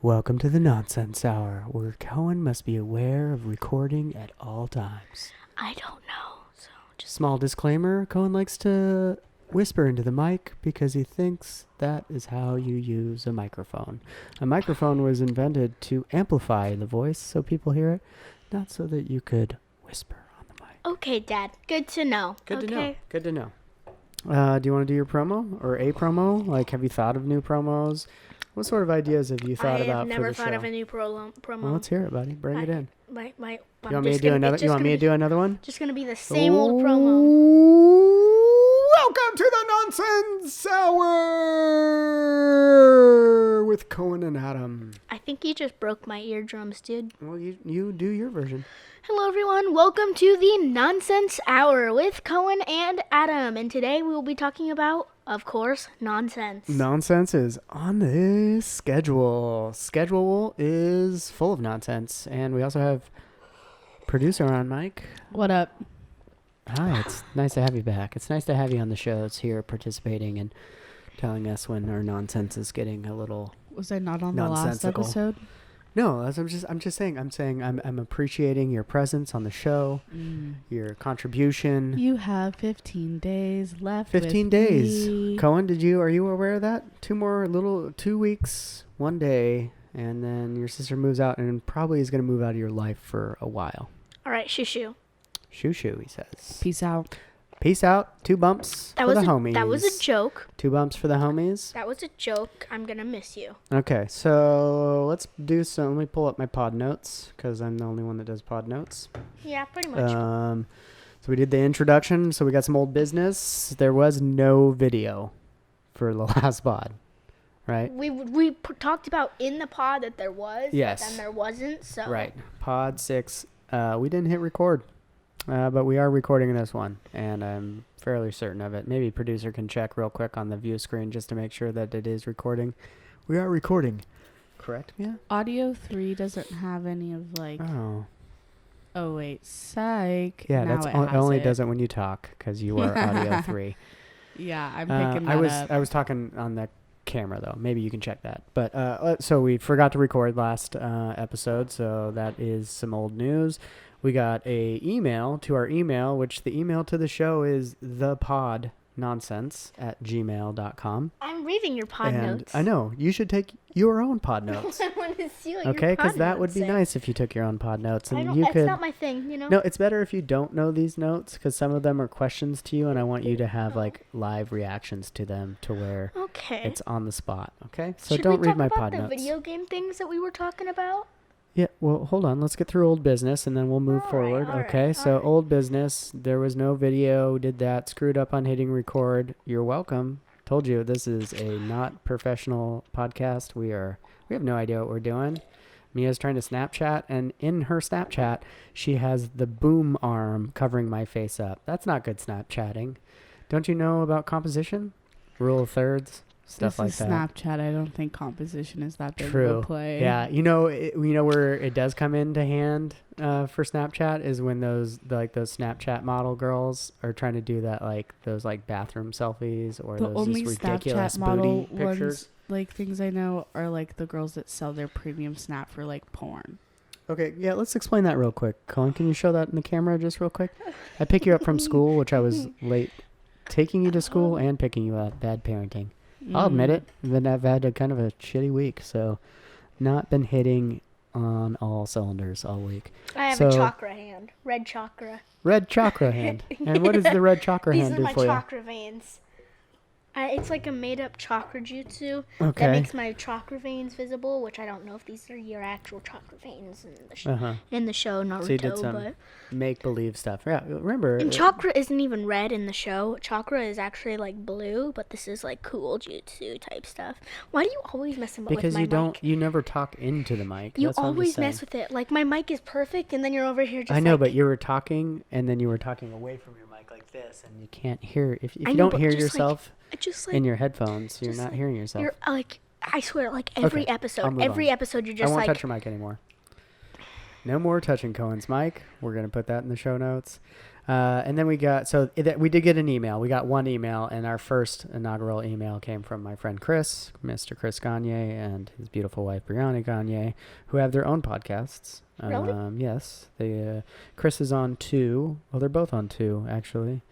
Welcome to the Nonsense Hour, where Cohen must be aware of recording at all times. I don't know, so just... Small disclaimer, Cohen likes to whisper into the mic because he thinks that is how you use a microphone. A microphone was invented to amplify the voice so people hear it, not so that you could whisper on the mic. Okay, Dad. Good to know. Good to know. Good to know. Do you want to do your promo or a promo? Like, have you thought of new promos? What sort of ideas have you thought about for the show? I have never thought of a new promo. Well, let's hear it, buddy. Bring it in. You want me to do another? You want me to do another one? Just gonna be the same old promo. Welcome to the Nonsense Hour with Cohen and Adam. I think you just broke my eardrums, dude. Well, you do your version. Hello, everyone. Welcome to the Nonsense Hour with Cohen and Adam. And today we will be talking about, of course, nonsense. Nonsense is on the schedule. Schedule is full of nonsense. And we also have producer on mic. What up? Hi, it's nice to have you back. It's nice to have you on the show. It's here participating and telling us when our nonsense is getting a little Was I not on the last episode? No, I'm just saying. I'm appreciating your presence on the show, your contribution. You have 15 days left. 15 with days. me. Cohen, are you aware of that? 2 weeks, 1 day, and then your sister moves out and probably is going to move out of your life for a while. All right, shoo-shoo. Shoo-shoo, he says. Peace out. Peace out. 2 bumps for the homies. That was a joke. 2 bumps for the homies. That was a joke. I'm going to miss you. Okay, so let's do some. Let me pull up my pod notes because I'm the only one that does pod notes. Yeah, pretty much. So we did the introduction. So we got some old business. There was no video for the last pod, right? We talked about in the pod that there was, yes, but then there wasn't. So right, pod 6. We didn't hit record, but we are recording this one, and I'm fairly certain of it. Maybe producer can check real quick on the view screen just to make sure that it is recording. We are recording, correct? Yeah. Audio 3 doesn't have any of like. Oh wait, psych. Yeah, now that's it only it. does it when you talk because you are audio 3. Yeah, I'm picking that up. I was talking on the camera though. Maybe you can check that. But so we forgot to record last episode, so that is some old news. We got a email to our email, which the email to the show is thepodnonsense@gmail.com. I'm reading your pod notes. I know you should take your own pod notes. I want to see what Okay, because that would be nice if you took your own pod notes, and you that's could. not my thing, you know. No, it's better if you don't know these notes because some of them are questions to you, and I want you to have like live reactions to them to where it's on the spot. Okay, so Should don't we read my talk pod about the notes. video game things that we were talking about? Yeah, well, hold on. Let's get through old business, and then we'll move forward. Okay, so old business. There was no video. Did that. Screwed up on hitting record. You're welcome. Told you this is a not professional podcast. We have no idea what we're doing. Mia's trying to Snapchat, and in her Snapchat, she has the boom arm covering my face up. That's not good Snapchatting. Don't you know about composition? Rule of thirds? Stuff like that. Snapchat. I don't think composition is that big of a play. Yeah, you know where it does come into hand for Snapchat is when those Snapchat model girls are trying to do that, like those like bathroom selfies or the those only just ridiculous Snapchat model booty pictures. ones, like things I know are like the girls that sell their premium Snap for like porn. Okay, yeah, let's explain that real quick. Colin, can you show that in the camera just real quick? I pick you up from school, which I was late taking you to school and picking you up. Bad parenting. I'll admit it. Then I've had a kind of a shitty week, so not been hitting on all cylinders all week. I have a chakra hand. Red chakra. Red chakra hand. And what does the red chakra hand do for you? These are my chakra veins. It's like a made-up chakra jutsu that makes my chakra veins visible, which I don't know if these are your actual chakra veins in the show Naruto. So you did some make-believe stuff. Yeah, remember. And chakra isn't even red in the show. Chakra is actually like blue, but this is like cool jutsu type stuff. Why do you always mess with my mic? Because you never talk into the mic. You always mess with it. Like my mic is perfect, and then you're over here just I know, but you were talking, and then you were talking away from your mic like this, and you can't hear. If you don't hear yourself in your headphones, you're not hearing yourself. You're like, I swear, like every episode you're just like. I won't touch your mic anymore. No more touching Cohen's mic. We're going to put that in the show notes. And then we did get an email. We got one email, and our first inaugural email came from my friend Chris, Mr. Chris Gagne, and his beautiful wife Brianna Gagne, who have their own podcasts. Really? Yes. Chris is on 2. Well, they're both on 2, actually.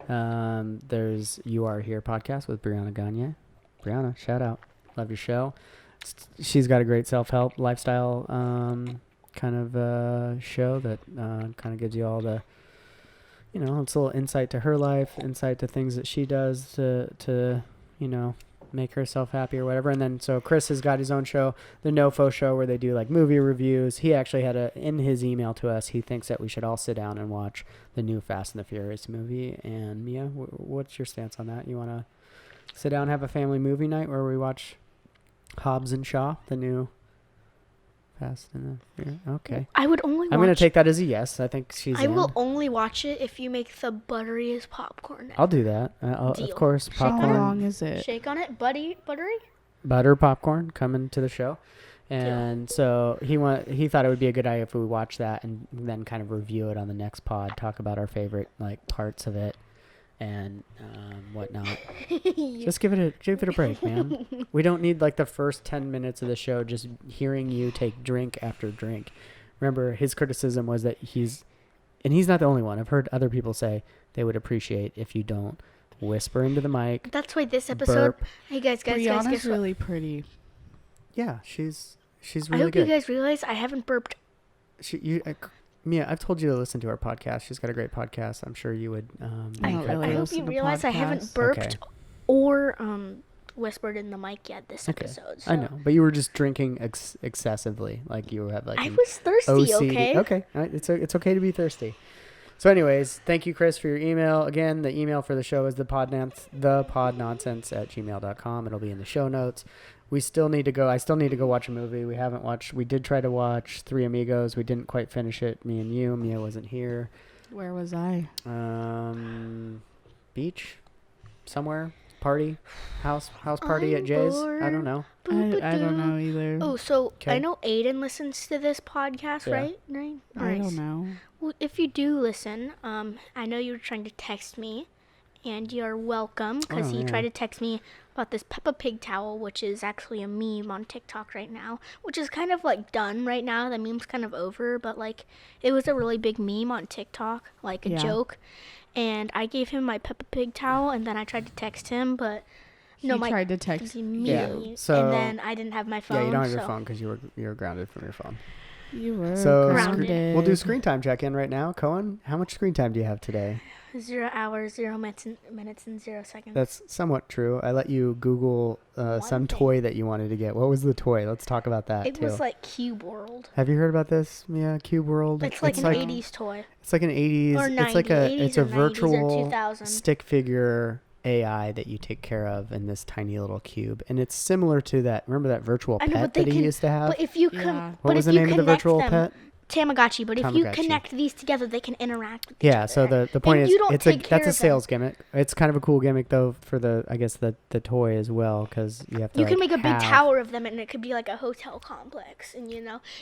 There's You Are Here podcast with Brianna Gagne. Brianna, shout out. Love your show. She's got a great self-help lifestyle kind of show that kind of gives you all the, it's a little insight to her life, insight to things that she does to make herself happy or whatever. And then so Chris has got his own show, the NoFo show, where they do like movie reviews. He actually had in his email to us, he thinks that we should all sit down and watch the new Fast and the Furious movie. And Mia, what's your stance on that? You want to sit down and have a family movie night where we watch Hobbs and Shaw, the new Fast and the Furious? Okay. I would only I'm going to take that as a yes. I think she's I will only watch it if you make the butteriest popcorn ever. I'll do that. Of course, popcorn. How long is it? Shake on it, buttery? Butter popcorn coming to the show. And so he thought it would be a good idea if we watch that and then kind of review it on the next pod, talk about our favorite like parts of it and whatnot. Just give it a break, man. We don't need like the first 10 minutes of the show just hearing you take drink after drink. Remember, his criticism was that he's not the only one. I've heard other people say they would appreciate if you don't whisper into the mic. That's why this episode. Burp. Hey guys, Brianna's really pretty. Yeah, she's really good. I hope you guys realize I haven't burped. Mia, I've told you to listen to her podcast. She's got a great podcast. I'm sure you would. I hope you realize I haven't burped or whispered in the mic yet this episode. So. I know, but you were just drinking excessively, like you had like. I was thirsty. OCD. Okay. Okay, all right. It's okay to be thirsty. So, anyways, thank you, Chris, for your email. Again, the email for the show is thepodnonsense@gmail.com. It'll be in the show notes. I still need to go watch a movie. We did try to watch Three Amigos. We didn't quite finish it. Me and you. Mia wasn't here. Where was I? Beach? Somewhere? Party? House party at Jay's? I don't know. I don't know either. Oh, so I know Aiden listens to this podcast, right? I don't know. Well, if you do listen, I know you were trying to text me, and you're welcome, because he tried to text me about this Peppa Pig towel, which is actually a meme on TikTok right now, which is kind of like done right now. The meme's kind of over, but like it was a really big meme on TikTok, like a joke. And I gave him my Peppa Pig towel, and then I tried to text him, but he tried to text me. Yeah, so, and then I didn't have my phone. Yeah, you don't have your phone because you were grounded from your phone. You were grounded. We'll do screen time check-in right now. Cohen, how much screen time do you have today? 0 hours, 0 minutes, and 0 seconds. That's somewhat true. I let you Google some toy that you wanted to get. What was the toy? Let's talk about that, It was like Cube World. Have you heard about this? Yeah, Cube World. It's like an 80s toy. It's like an 80s. Or 90s. It's a virtual 2000. stick figure AI that you take care of in this tiny little cube. And it's similar to that. Remember that virtual pet that he used to have? But if you what was the name of the virtual pet? Tamagotchi, but if you connect these together, they can interact with each other. So the point is, that's a sales gimmick. It's kind of a cool gimmick though for the toy as well, because you have to. You can make a big tower of them, and it could be like a hotel complex, and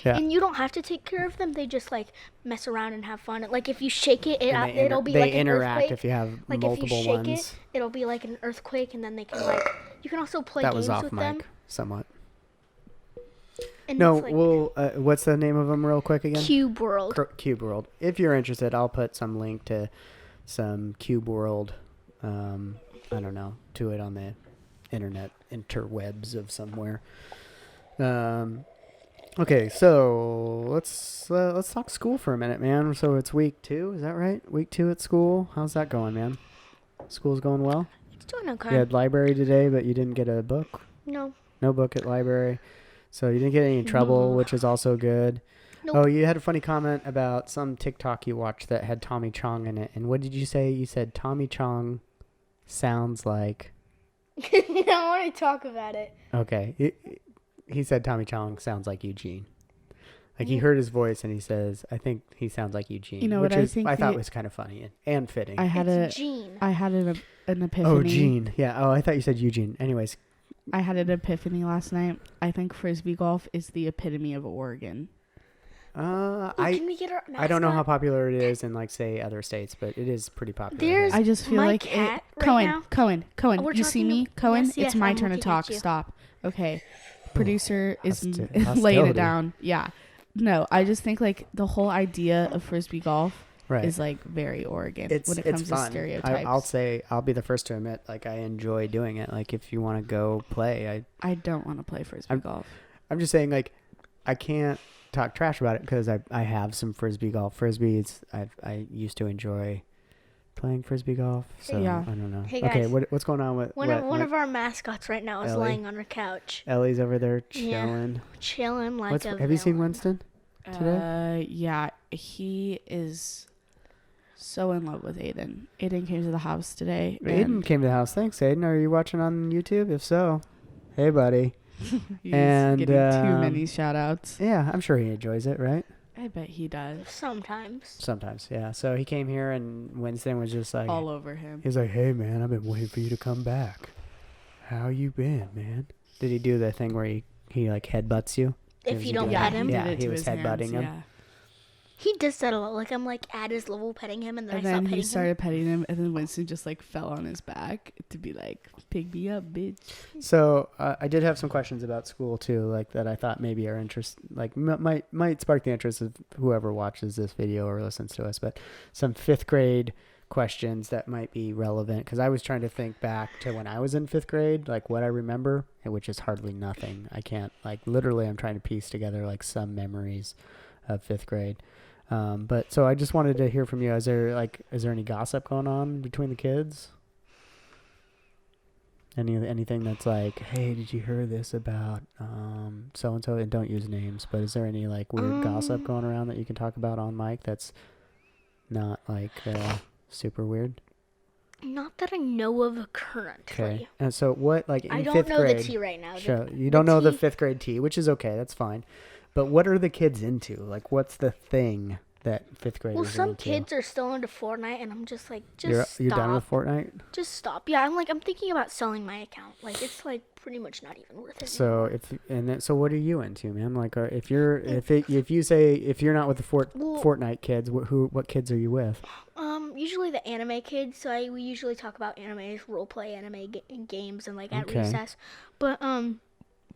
and you don't have to take care of them. They just like mess around and have fun. Like if you shake it, it'll be like an earthquake. If you have like multiple if you shake ones. It'll be like an earthquake, and then they can you can also play that games was off with mic, them. Somewhat. And what's the name of them real quick again? Cube World. Cube World. If you're interested, I'll put some link to some Cube World, I don't know, to it on the internet, interwebs of somewhere. Okay, so let's talk school for a minute, man. So it's week 2, is that right? Week 2 at school. How's that going, man? School's going well? It's doing okay. You had library today, but you didn't get a book? No. No book at library. So you didn't get any trouble, which is also good. Nope. Oh, you had a funny comment about some TikTok you watched that had Tommy Chong in it. And what did you say? You said Tommy Chong sounds like... I want to talk about it. Okay. He said Tommy Chong sounds like Eugene. Like he heard his voice and he says, I think he sounds like Eugene. You know what I thought was kind of funny and fitting. I had Gene. an epiphany. Oh, Gene. Yeah. Oh, I thought you said Eugene. Anyways. I had an epiphany last night. I think Frisbee golf is the epitome of Oregon. Can we get our mascot? I don't know how popular it is in like say other states, but it is pretty popular. There's I just feel my like cat it. right now. Cohen. We're You see talking me, to- Cohen? Yes, It's my I'm turn to looking at talk. you. Stop. Okay. Producer is laying hostility. it down. Yeah. No, I just think like the whole idea of frisbee golf is like very Oregon when it comes to fun. stereotypes. I'll be the first to admit, like I enjoy doing it. Like if you want to go play, I don't want to play frisbee golf. I'm just saying like I can't talk trash about it because I have some frisbee golf. Frisbees I used to enjoy playing frisbee golf. So Yeah. I don't know. Hey, Okay, guys. what's going on with One of our mascots right now is Ellie? laying on her couch, Ellie's over there Yeah. chilling. chilling like a Have you seen villain. Winston today? Yeah, he is so in love with Aiden. Aiden came to the house today. Aiden and came to the house. Thanks, Aiden. Are you watching on YouTube? If so, hey, buddy. He's And, getting too many shout outs. Yeah, I'm sure he enjoys it, right? I bet he does. Sometimes. Sometimes, yeah. So he came here, and Winston was just like, All over him. he was like, "Hey, man, I've been waiting for you to come back. How you been, man?" Did he do the thing where he like headbutts you? If Does you he don't do pet that? him, Yeah, did it he to was his headbutting hands, him. Yeah. he does that a lot. Like I'm like at his level petting him, and then And I stop then petting he started petting him, and then Winston just like fell on his back to be like, "Pick me up, bitch." So I did have some questions about school too, like that I thought maybe are might spark the interest of whoever watches this video or listens to us. But some 5th grade questions that might be relevant because I was trying to think back to when I was in 5th grade, like what I remember, which is hardly nothing. I can't literally. I'm trying to piece together like some memories of 5th grade. But so I just wanted to hear from you. Is there any gossip going on between the kids? Anything that's like, hey, did you hear this about so and so? And don't use names, but is there any like weird gossip going around that you can talk about on mic that's not like super weird? Not that I know of currently. Okay. And so what like in I 5th don't know grade? the tea right now. Sure. You don't know the tea- 5th grade tea, which is okay. That's fine. But what are the kids into? Like, what's the thing that 5th graders Well, are some into? kids are still into Fortnite, and I'm just like, You're stop. done with Fortnite? Just stop. Yeah, I'm thinking about selling my account. Like, it's like pretty much not even worth it. So so what are you into, man? Like, if you're not with the Fortnite kids, what kids are you with? Usually the anime kids. So we usually talk about animes, roleplay anime games, and like at Okay. recess. But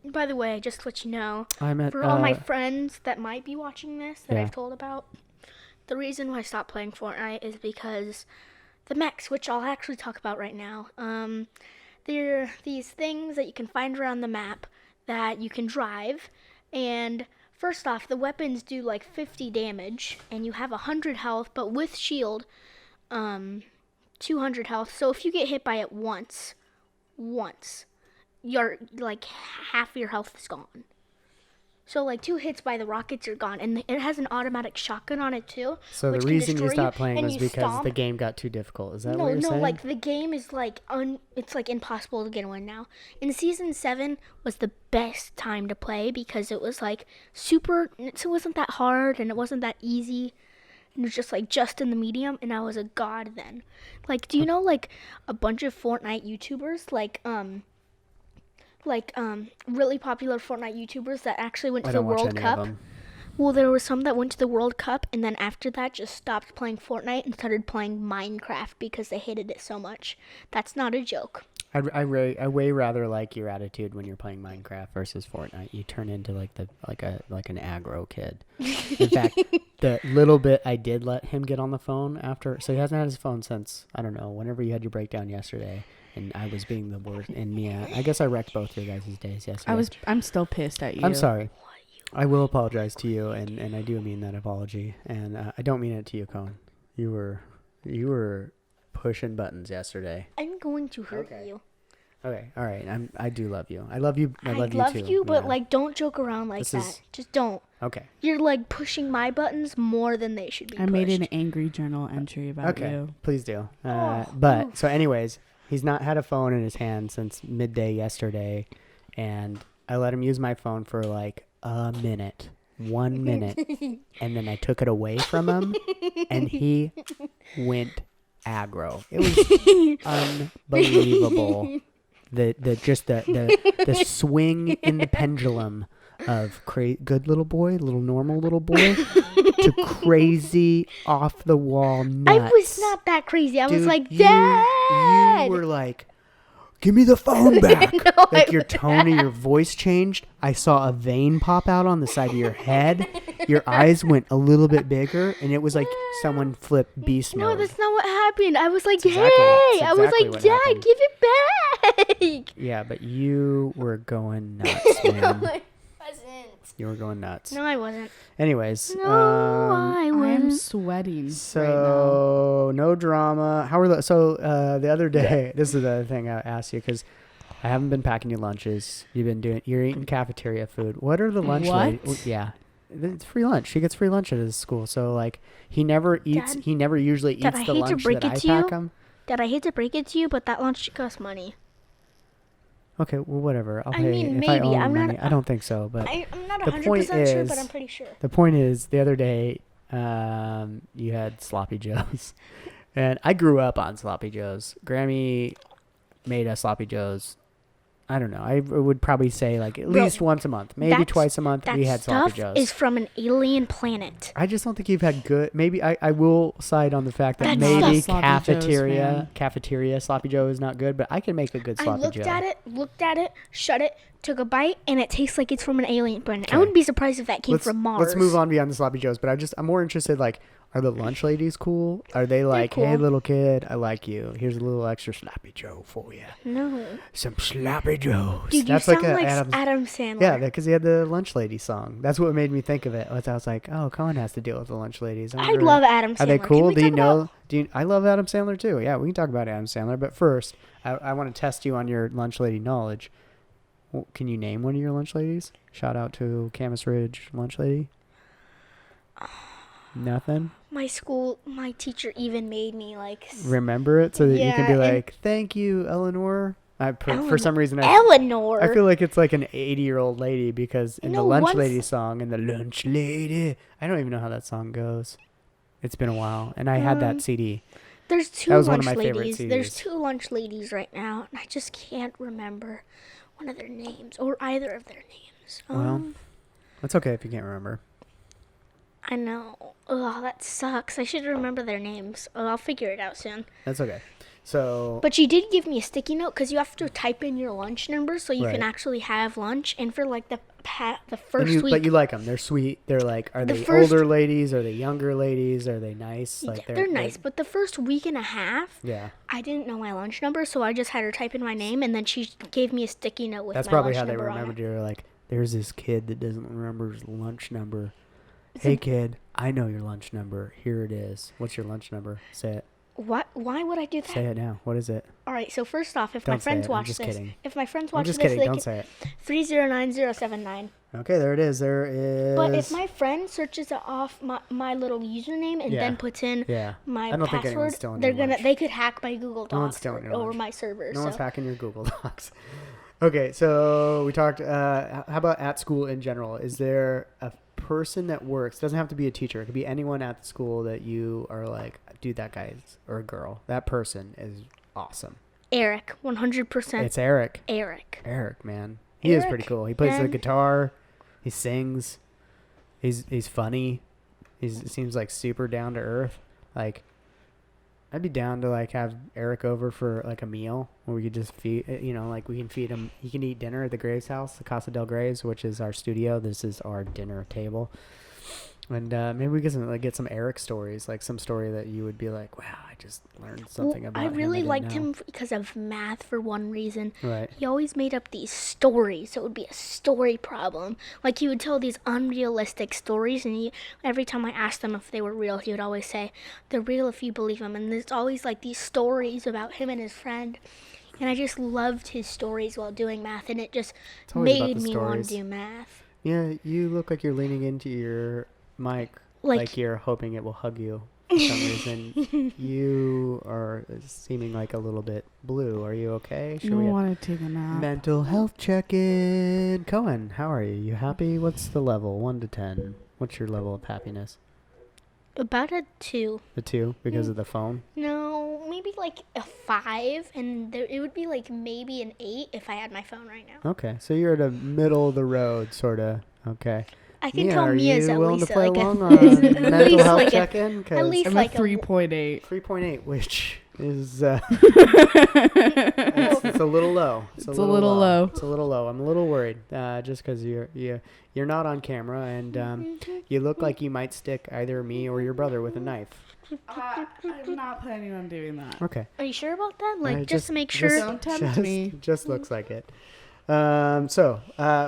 by the way, just to let you know, I'm at for all my friends that might be watching this that Yeah. I've told about, the reason why I stopped playing Fortnite is because the mechs, which I'll actually talk about right now. There are these things that you can find around the map that you can drive, and first off, the weapons do like 50 damage, and you have 100 health, but with shield, 200 health. So if you get hit by it once, you're like half your health is gone. So like 2 hits by the rockets, you're gone, and it has an automatic shotgun on it too. So the which can reason you destroy stopped playing and was you because stomp. the game got too difficult. Is that what No, you're saying? like the game is like it's like impossible to get a win now. In season 7 was the best time to play because it was like it wasn't that hard and it wasn't that easy. And it was just in the medium, and I was a god then. Like, do you know like a bunch of Fortnite YouTubers really popular Fortnite YouTubers that actually went to I the don't watch World any Cup? of them. Well, there was some that went to the World Cup, and then after that just stopped playing Fortnite and started playing Minecraft because they hated it so much. That's not a joke. I way rather like your attitude when you're playing Minecraft versus Fortnite. You turn into like an aggro kid. In fact, the little bit I did let him get on the phone after, so he hasn't had his phone since, I don't know, whenever you had your breakdown yesterday, and I was being the worst. And Mia, I guess I wrecked both your guys' days yesterday. I'm still pissed at you. I'm sorry. I will apologize to you, and I do mean that apology, and I don't mean it to you, Cohen. You were pushing buttons yesterday. I'm going to hurt Okay. you. Okay, all right. I do love you. I love you. I love you too. you, but Yeah. like, don't joke around like This that. is- Just don't. Okay. You're like pushing my buttons more than they should be. I made pushed. an angry journal entry about Okay. you. Please do. Oh, But oof. so, anyways, he's not had a phone in his hand since midday yesterday, and I let him use my phone for like a minute, 1 minute, and then I took it away from him, and he went aggro. It was unbelievable. The swing in the pendulum of good little boy, little normal little boy, to crazy off the wall nuts. I was not that crazy. I was like, Dad! You were like, give me the phone back. No, like your tone of your voice changed. I saw a vein pop out on the side of your head. Your eyes went a little bit bigger, and it was like someone flipped beast mode. No, that's not what happened. I was like, That's hey! exactly I was like, what Dad, happened. give it back! Yeah, but you were going nuts, man. No, I wasn't. You were going nuts. No, I wasn't. Anyways, No, I I'm wasn't. sweating so no drama. How are the other day? This is the other thing I asked you because I haven't been packing you lunches. You're eating cafeteria food. What are the lunch? What? Yeah, it's free lunch. She gets free lunch at his school. So like he never eats. Dad, he never usually eats the lunch that I pack him. Dad, I hate to break it to you, but that lunch costs money. Okay, well, whatever. I'll pay mean, if I maybe. owe I'm money. not- I don't think so, but I'm not the 100% sure, is- but I'm pretty sure. the point is, the other day, you had sloppy joes, and I grew up on sloppy joes. Grammy made us sloppy joes. I don't know. I would probably say like at least once a month, maybe twice a month. That We had sloppy stuff joes. is from an alien planet. I just don't think you've had good. Maybe I will side on the fact that That maybe stuff- Sloppy Joes, cafeteria sloppy joe is not good, but I can make a good I sloppy looked joe. at it, shut it, took a bite, and it tastes like it's from an alien planet. Okay. I wouldn't be surprised if that came from Mars. Let's move on beyond the sloppy joes, but I'm more interested, like, are the lunch ladies cool? Are they like, cool. hey, little kid, I like you. Here's a little extra sloppy joe for you. No. Some sloppy joes. Dude, That's you sound a like Adam Sandler. Yeah, because he had the lunch lady song. That's what made me think of it. I was like, oh, Cohen has to deal with the lunch ladies. I love Adam Sandler. Are they cool? Can we talk about- I love Adam Sandler too. Yeah, we can talk about Adam Sandler. But first, I want to test you on your lunch lady knowledge. Well, can you name one of your lunch ladies? Shout out to Camas Ridge lunch lady. Nothing? My teacher even made me like... Remember it so that you can be Yeah, like, thank you, Eleanor. For some reason, Eleanor. I feel like it's like an 80-year-old lady because in the No, lunch once- lady song, in the lunch lady, I don't even know how that song goes. It's been a while, and I had that CD. There's two That was one of lunch my favorite ladies. There's CDs. two lunch ladies right now, and I just can't remember one of their names or either of their names. Well, that's okay if you can't remember. I know. Oh, that sucks. I should remember their names. Oh, I'll figure it out soon. That's okay. So, But she did give me a sticky note because you have to type in your lunch number so you Right. can actually have lunch. And for like the and first week, but you like them. They're sweet. They're like, are The they first- older ladies? Are they younger ladies? Are they nice? yeah, Like they're nice. But the first week and a half, Yeah, I didn't know my lunch number, so I just had her type in my name, and then she gave me a sticky note with that's my probably lunch how they number on remembered it. you. They're like, there's this kid that doesn't remember his lunch number. Hey kid, I know your lunch number. Here it is. What's your lunch number? Say it. What? Why would I do that? Say it now. What is it? All right. So first off, if Don't my say friends it. I'm watch just this, kidding. if my friends I'm watch just this, kidding. they Don't can say it. 309079. Okay, there it is. There is. But if my friend searches it off my little username and Yeah. then puts in Yeah. my I don't think anyone's password, stealing they're your gonna lunch. they could hack my Google No one's Docs stealing your or lunch. my server. No so one's hacking your Google Docs. Okay, so we talked. How about at school in general? Is there a person that works? Doesn't have to be a teacher. It could be anyone at the school that you are like, dude, that guy is, or a girl. That person is awesome. Eric, 100%. It's Eric. Eric. Eric, man, he is pretty Eric, cool. He plays the man. guitar. He sings. He's funny. He seems like super down to earth. Like, I'd be down to like have Eric over for like a meal where we could just feed, like we can feed him. He can eat dinner at the Graves house, the Casa del Graves, which is our studio. This is our dinner table. And maybe we can like get some Eric stories, like some story that you would be like, wow, I just learned something about I him. really didn't liked know." him because of math for one reason. Right. He always made up these stories, so it would be a story problem. Like he would tell these unrealistic stories, and every time I asked him if they were real, he would always say, "They're real if you believe them." And there's always like these stories about him and his friend, and I just loved his stories while doing math, and it just It's always about made the me want stories. to do math. Yeah, you look like you're leaning into your mic, like you're hoping it will hug you. For some reason, you are seeming like a little bit blue. Are you okay? I want to take a nap. Mental health check-in. Cohen, how are you? You happy? What's the level? 1 to 10. What's your level of happiness? About a 2. A 2 because of the phone? No, maybe like a 5, and it would be like maybe an 8 if I had my phone right now. Okay, so you're at a middle of the road, sort of. Okay. I can tell Mia's at least play like along on mental health like check-in? at least I'm like a 3.8. 3.8, which is it's a little low. It's a little low. It's a little low. I'm a little worried, just because you're not on camera, and you look like you might stick either me or your brother with a knife. I'm not planning on doing that. Okay. Are you sure about that? Like, just to make sure. Don't tempt me. Just looks like it. So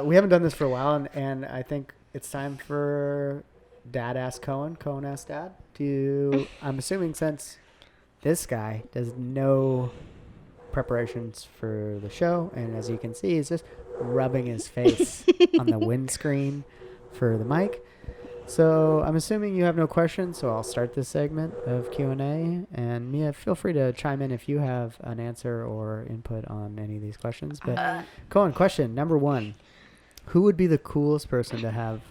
we haven't done this for a while, and I think it's time for Dad Ask Cohen. Cohen Ask Dad. I'm assuming since this guy does no preparations for the show, and as you can see, he's just rubbing his face on the windscreen for the mic. So I'm assuming you have no questions, so I'll start this segment of Q&A. And Mia, feel free to chime in if you have an answer or input on any of these questions. But Cohen, question number 1. Who would be the coolest person to have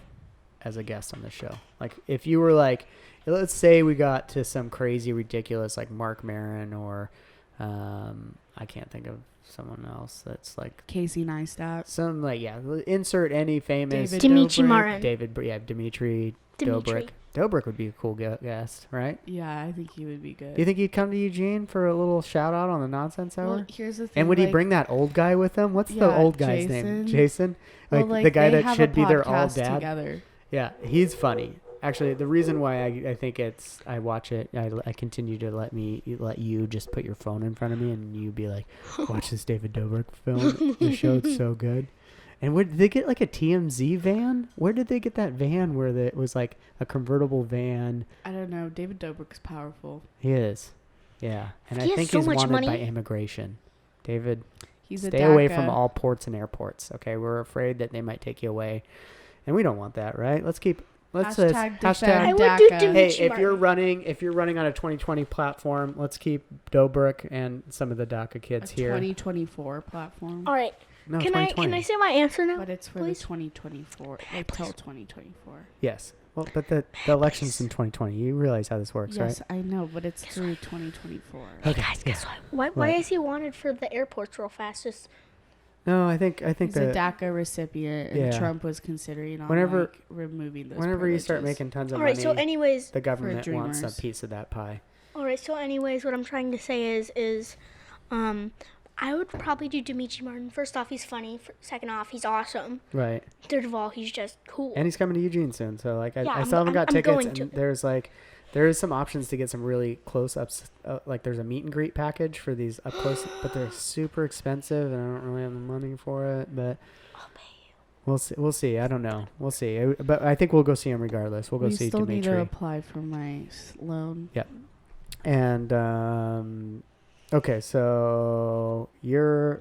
as a guest on the show? Like, if you were like, let's say we got to some crazy, ridiculous, like Mark Maron or I can't think of someone else that's like Casey Neistat. Some insert any famous Dimitri Martin. Dimitri Dobrik. Dobrik would be a cool guest, right? Yeah, I think he would be good. Do you think he'd come to Eugene for a little shout out on the Nonsense Hour? Well, here's the thing. And would he bring that old guy with him? What's the old guy's name? Jason? Like the guy that should be their all dad. Together. Yeah, he's funny. Actually, the reason why I think I watch it, I continue to let you just put your phone in front of me and you be like, watch this David Dobrik film. The show, it's so good. And where did they get like a TMZ van? Where did they get that van where it was like a convertible van? I don't know. David Dobrik's powerful. He is. Yeah. And I think he's wanted money. By immigration. David, stay away from all ports and airports. Okay, we're afraid that they might take you away. And we don't want that, right? Hashtag I would do Dimitri Hey, if Martin. you're running on a 2020 platform, let's keep Dobrik and some of the DACA kids here. 2024 platform. All right. No, can I say my answer now? But it's for please? the 2024 until 2024. Yes. Well, but the election's in 2020. You realize how this works, right? Yes, I know, but it's through 2024. Hey guys, guess what? Why is he wanted for the airports real fast? No, I think he's a DACA recipient, and Trump was considering removing those. Whenever you start making tons of money, so anyways, the government wants a piece of that pie. All right, so anyways, what I'm trying to say is, I would probably do Dimitri Martin. First off, he's funny. Second off, he's awesome. Right. Third of all, he's just cool. And he's coming to Eugene soon, so like I still haven't got tickets. And there is some options to get some really close-ups. Like there's a meet and greet package for these up close, but they're super expensive, and I don't really have the money for it. But I'll pay you. We'll see. We'll see. I don't know. We'll see. But I think we'll go see him regardless. We'll go see Dimitri. You still need to apply for my loan. Yep. And okay, so you're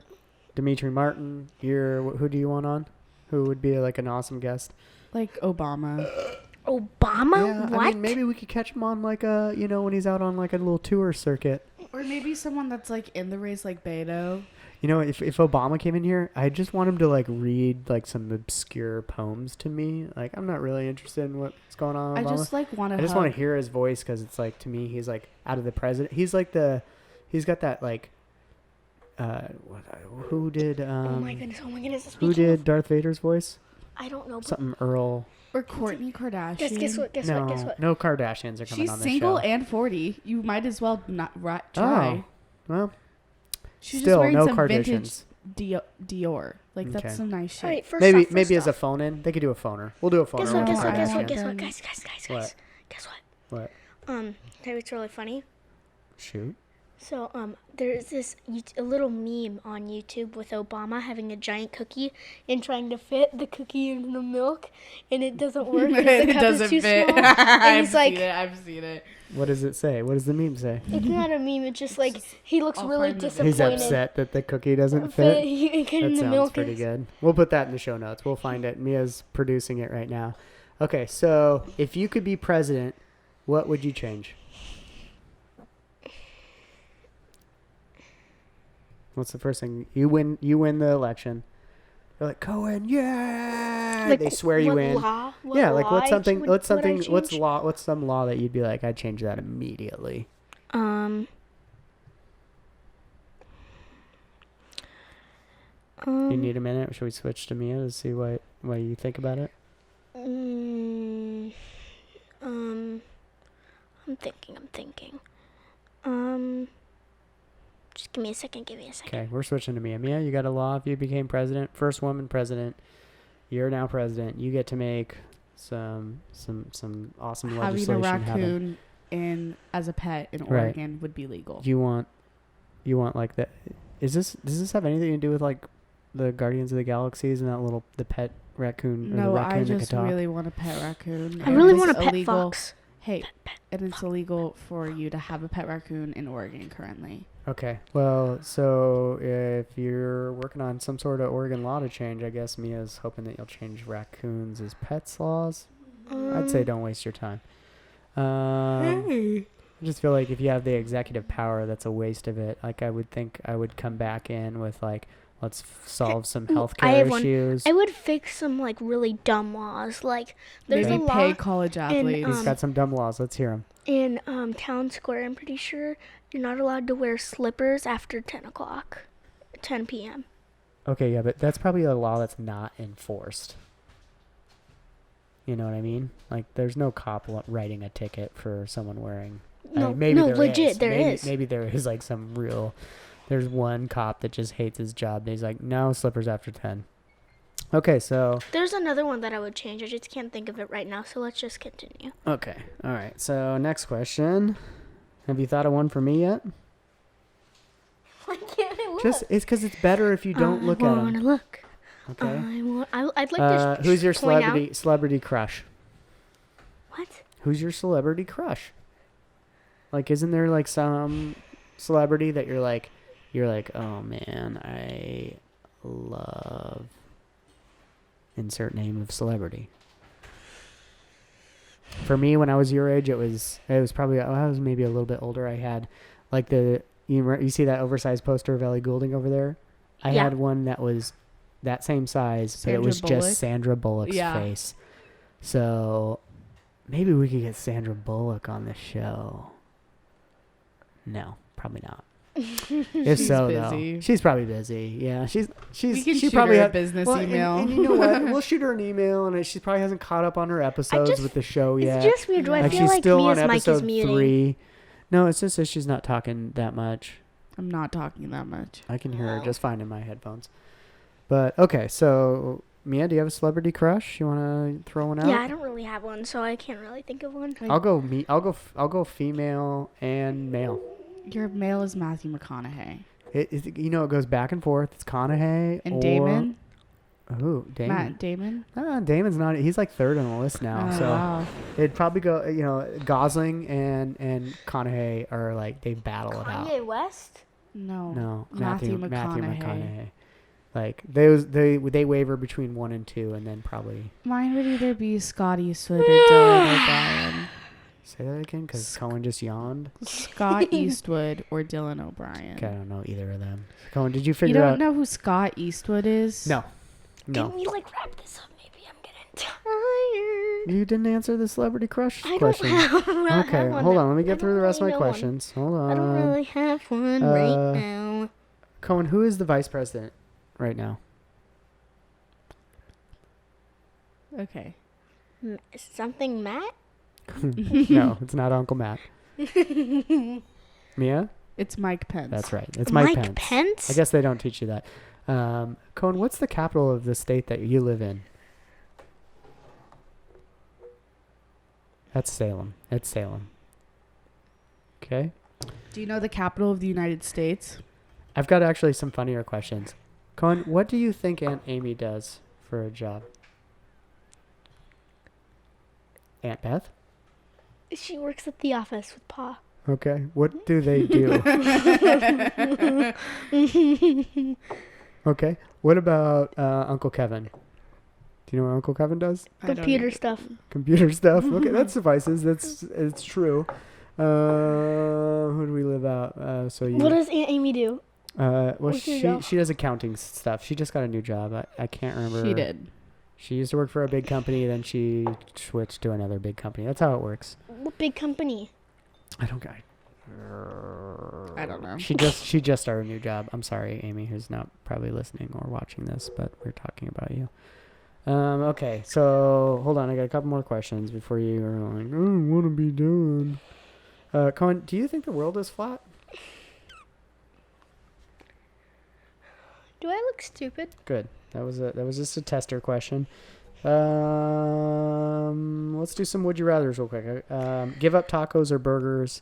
Dimitri Martin. Who do you want on? Who would be like an awesome guest? Like Obama. Obama? Yeah, what? I mean, maybe we could catch him on like when he's out on like a little tour circuit. Or maybe someone that's like in the race, like Beto. If Obama came in here, I just want him to like read like some obscure poems to me. Like, I'm not really interested in what's going on with Obama. I just want to hear his voice because it's like, to me, he's like out of the president. He's like he's got that like, who did? Oh my goodness! Who did Darth Vader's voice? I don't know. Something Earl. Or Kourtney Kardashian. Guess what? No Kardashians are coming on this show. She's single and 40. You might as well not try. Oh, well. She's still, just wearing no some Kardashians. vintage Dior. Like, that's some nice shit. All right, maybe as a phone-in. They could do a phoner. We'll do a phoner. Guess what, guys. Guess what? What? It's really funny. Shoot. So, there's a little meme on YouTube with Obama having a giant cookie and trying to fit the cookie into the milk, and it doesn't work because the cup is too small. I've seen it. What does it say? What does the meme say? It's not a meme. It's just like he looks really disappointed. He's upset that the cookie doesn't fit. That sounds pretty good. We'll put that in the show notes. We'll find it. Mia's producing it right now. Okay, so if you could be president, what would you change? What's the first thing? You win the election. You're like, Cohen, yeah! they swear you in. What's some law that you'd be like, I'd change that immediately? You need a minute? Should we switch to Mia to see what you think about it? I'm thinking. Just give me a second. Okay, we're switching to Mia. Mia, you got a law. If you became president, first woman president, you're now president. You get to make some awesome legislation. Having a raccoon as a pet in Oregon would be legal. You want like that? Does this have anything to do with like the Guardians of the Galaxies and the pet raccoon? No, the raccoon I just really want a pet raccoon. I really want a pet fox. Hey, and it's illegal for you to have a pet raccoon in Oregon currently. Okay. Well, so if you're working on some sort of Oregon law to change, I guess Mia's hoping that you'll change raccoons as pets laws. I'd say don't waste your time. I just feel like if you have the executive power, that's a waste of it. Like I would think I would come back in with like, let's solve some healthcare issues. I would fix some like really dumb laws. Like there's a law. Pay college athletes. He's got some dumb laws. Let's hear them. In Town Square, I'm pretty sure you're not allowed to wear slippers after 10 p.m. Okay, yeah, but that's probably a law that's not enforced. You know what I mean? Like, there's no cop writing a ticket for someone wearing. No, legit, there is. Maybe there is like some real. There's one cop that just hates his job. And he's like, no slippers after 10. Okay, so. There's another one that I would change. I just can't think of it right now, so let's just continue. Okay, all right. So, next question. Have you thought of one for me yet? Why can't I look? It's because it's better if you don't look at them. I want to look. Okay. I'd like to who's your celebrity crush? What? Who's your celebrity crush? Like, isn't there like some celebrity that you're like, oh man, I love insert name of celebrity. For me, when I was your age, it was probably, I was maybe a little bit older. I had like you see that oversized poster of Ellie Goulding over there? I had one that was that same size, but it was just Sandra Bullock's face. So maybe we could get Sandra Bullock on the show. No, probably not. If so, busy. Though, she's probably busy. Yeah, she probably had a business email. And you know what? We'll shoot her an email, and she probably hasn't caught up on her episodes with the show yet. It's just weird. I feel she's like still Mia's on episode mic is 3. No, it's just that she's not talking that much. I'm not talking that much. I can hear her just fine in my headphones. But okay, so Mia, do you have a celebrity crush? You want to throw one out? Yeah, I don't really have one, so I can't really think of one. I'll go female and male. Your male is Matthew McConaughey. It goes back and forth. It's Conaughey and Damon. Ooh, Damon. Matt Damon. Damon's not. He's like third on the list now. Wow. It'd probably go. Gosling and Conaughey are like they battle it out. Kanye West. No. Matthew McConaughey. Like they waver between 1 and 2, and then probably. Mine would either be Scott Eastwood or Dylan O'Brien. Say that again, because Cohen just yawned. Scott Eastwood or Dylan O'Brien. Okay, I don't know either of them. Cohen, did you figure out? You don't know who Scott Eastwood is? No. Can we wrap this up? Maybe I'm getting tired. You didn't answer the celebrity crush question. Okay, hold on. Let me get through the rest of my questions. Hold on. I don't really have one right now. Cohen, who is the vice president right now? Okay. Something Matt? No, it's not Uncle Matt. Mia? It's Mike Pence. That's right. It's Mike Pence. Pence? I guess they don't teach you that. Cohen, what's the capital of the state that you live in? That's Salem. It's Salem. Okay. Do you know the capital of the United States? I've got actually some funnier questions. Cohen, what do you think Aunt Amy does for a job? Aunt Beth? She works at the office with Pa. Okay. What do they do? Okay. What about Uncle Kevin? Do you know what Uncle Kevin does? Computer stuff. Computer stuff. Okay, that suffices. It's true. Who do we live out? What does Aunt Amy do? Well, she does accounting stuff. She just got a new job. I can't remember. She did. She used to work for a big company, then she switched to another big company. That's how it works. What big company? I don't know. She just started a new job. I'm sorry, Amy, who's not probably listening or watching this, but we're talking about you. Okay, so hold on. I got a couple more questions before you are like, oh, what to be doing? Cohen, do you think the world is flat? Do I look stupid? Good. That was just a tester question. Let's do some would you rathers real quick. Give up tacos or burgers.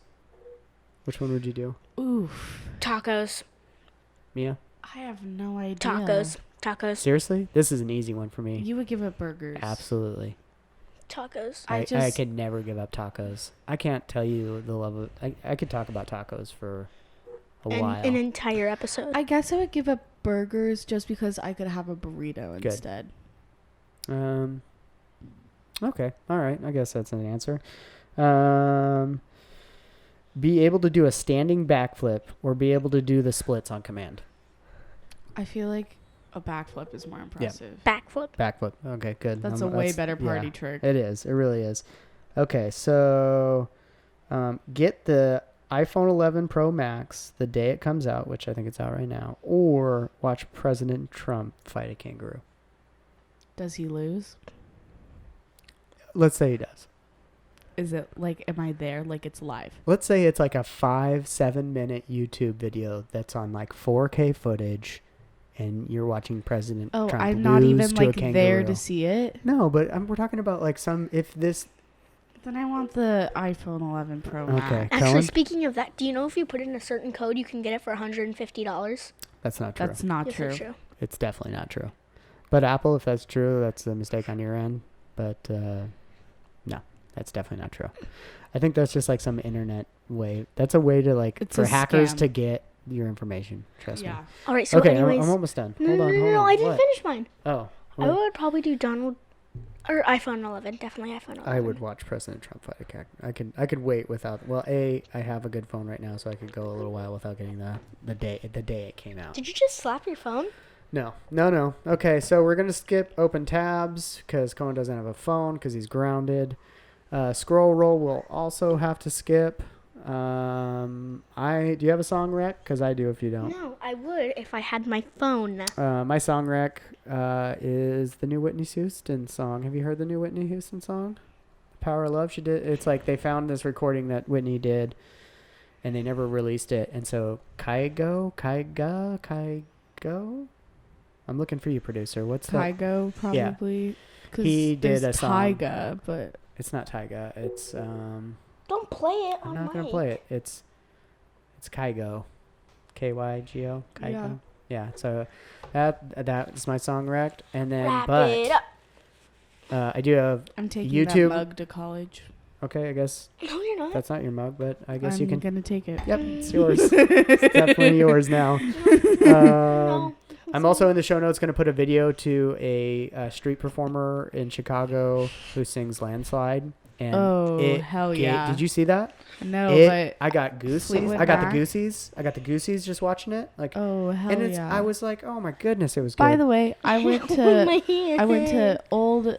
Which one would you do? Oof. Tacos. Mia? I have no idea. Tacos. Seriously? This is an easy one for me. You would give up burgers. Absolutely. Tacos. I could never give up tacos. I can't tell you the love of... I could talk about tacos for a while. An entire episode. I guess I would give up burgers just because I could have a burrito instead. Okay. All right. I guess that's an answer. Be able to do a standing backflip or be able to do the splits on command. I feel like a backflip is more impressive. Yeah. Backflip. Okay, good. That's a way better party trick. It is. It really is. Okay, so get the iPhone 11 Pro Max the day it comes out, which I think it's out right now, or watch President Trump fight a kangaroo. Does he lose? Let's say he does. Is it like, am I there? Like it's live? Let's say it's like a 5-7 minute YouTube video that's on like 4K footage and you're watching President Trump lose I'm not even to a like kangaroo. there to see it? No, but we're talking about like Then I want the iPhone 11 Pro Max. Okay. Actually, Cohen? speaking of that, do you know if you put in a certain code, you can get it for $150? That's not true. That's not Yes, true. it's true. It's definitely not true. But Apple, if that's true, that's a mistake on your end. But no, that's definitely not true. I think that's just like some internet way. That's a way to like It's for a hackers scam. to get your information. Trust me. All right, so Okay, anyways. I'm almost done. No, Hold on. I didn't What? finish mine. Oh. I would probably do iPhone 11. Definitely iPhone 11. I would watch President Trump fight a kangaroo. I could wait without. Well, I have a good phone right now, so I could go a little while without getting the day it came out. Did you just slap your phone? No. Okay, so we're gonna skip open tabs because Cohen doesn't have a phone because he's grounded. Scroll roll we'll also have to skip. Do you have a song rec? Because I do if you don't. No, I would if I had my phone. My song rec is the new Whitney Houston song. Have you heard the new Whitney Houston song? Power of Love. She did. It's like they found this recording that Whitney did, and they never released it. And so Kygo. I'm looking for you, producer. What's that? Kygo, probably. Yeah. He did a song. Tyga, but it's not Tyga. It's Don't play it. I'm not gonna play it. It's Kygo, Kygo, Kygo. Yeah. So that's my song rec, and then Wrap it up. I do have I'm taking YouTube. that mug to college. Okay, I guess No, you're not. that's not your mug, but I guess you I'm can. gonna take it. Yep, it's yours. It's definitely yours now. No. I'm also in the show notes going to put a video to a street performer in Chicago who sings Landslide. And hell yeah. Did you see that? No, but I got goose. Fleetwood I got Mac? the gooseys. I got the gooseys just watching it. Like, hell yeah. I was like, oh my goodness, it was good. By the way, I went My to hand. old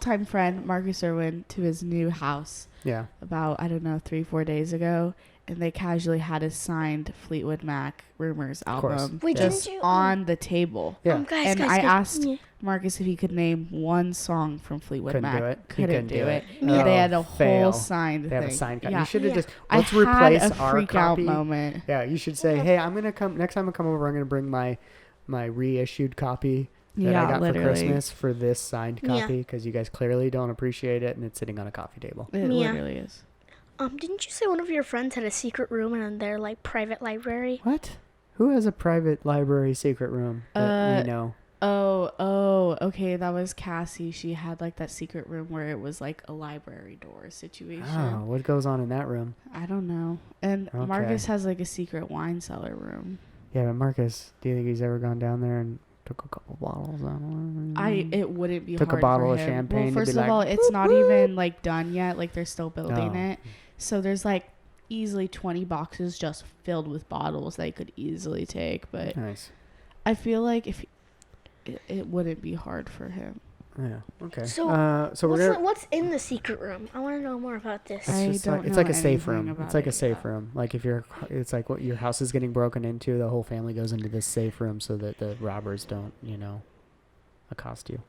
time friend Marcus Irwin to his new house. Yeah. About 3-4 days ago, and they casually had a signed Fleetwood Mac Rumors album Wait, just didn't you, on the table. Yeah. Guys, I asked Marcus if he could name one song from Fleetwood Couldn't Mac. do it. Couldn't do it. Oh, They had a fail. whole signed They thing. have a signed copy. Yeah. You should have just I let's had replace a our freak out copy. moment. Yeah, you should say, hey, I'm gonna come next time I come over. I'm gonna bring my reissued copy that I got literally. for Christmas for this signed Yeah. copy because you guys clearly don't appreciate it and it's sitting on a coffee table. It Mia. literally is. Didn't you say one of your friends had a secret room in their like private library? What? Who has a private library secret room that we know? Oh, okay. That was Cassie. She had like that secret room where it was like a library door situation. Oh, what goes on in that room? I don't know. And Okay. Marcus has like a secret wine cellar room. Yeah, but Marcus, do you think he's ever gone down there and took a couple bottles on? It wouldn't be Took a hard bottle for of him. champagne to Well, first be of like, all, it's not even like done yet. Like they're still building Oh. it. So there's like easily 20 boxes just filled with bottles that he could easily take. But Nice. I feel like if it wouldn't be hard for him. Yeah. Okay. So, what's in the secret room? I want to know more about this. It's like a safe room. It's like a safe room. Like it's like what your house is getting broken into. The whole family goes into this safe room so that the robbers don't, accost you.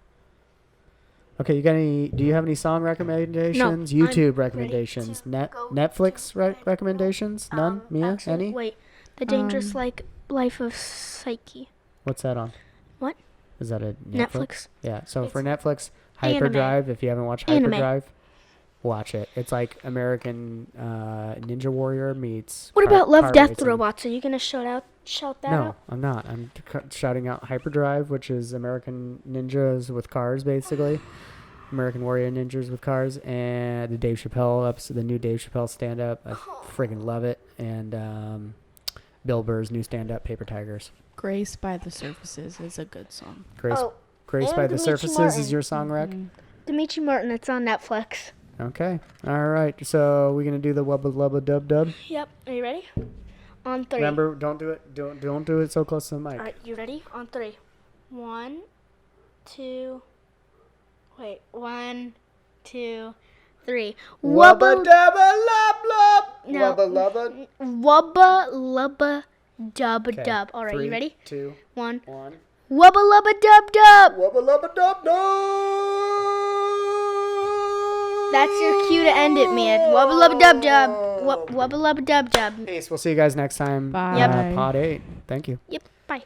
Okay. Do you have any song recommendations? No, YouTube recommendations? Netflix recommendations? None? Mia? Actually, Any? Wait. The Dangerous Life of Psyche. What's that on? What? Is that a Netflix? Yeah. So for Netflix, anime. Hyperdrive. If you haven't watched Hyperdrive, watch it. It's like American Ninja Warrior meets. What about Love, Death, racing. Robots? Are you gonna shout that out? No, I'm not. I'm shouting out Hyperdrive, which is American ninjas with cars, basically. American Warrior ninjas with cars, and the Dave Chappelle episode, the new Dave Chappelle stand-up. I freaking love it. And Bill Burr's new stand-up, Paper Tigers. Grace by the Surfaces is a good song. Grace by the Surfaces is your song, Rec? Dimitri Martin, it's on Netflix. Okay. All right. So we're going to do the wubba lubba dub dub? Yep. Are you ready? On 3. Remember, don't do it. Don't do it so close to the mic. All right, you ready? On 3. 1, 2. Wait. 1, 2, 3. Wubba dubba lub lub. No. Wubba lubba. Wubba lubba dub dub. All right, 3, you ready? 2, 1. 1. Wubba lubba dub dub. Wubba lubba dub dub. That's your cue to end it, man. Wubba lubba dub dub. Wubba lubba dub dub. Peace. We'll see you guys next time. Bye. Yep. Pod 8. Thank you. Yep. Bye.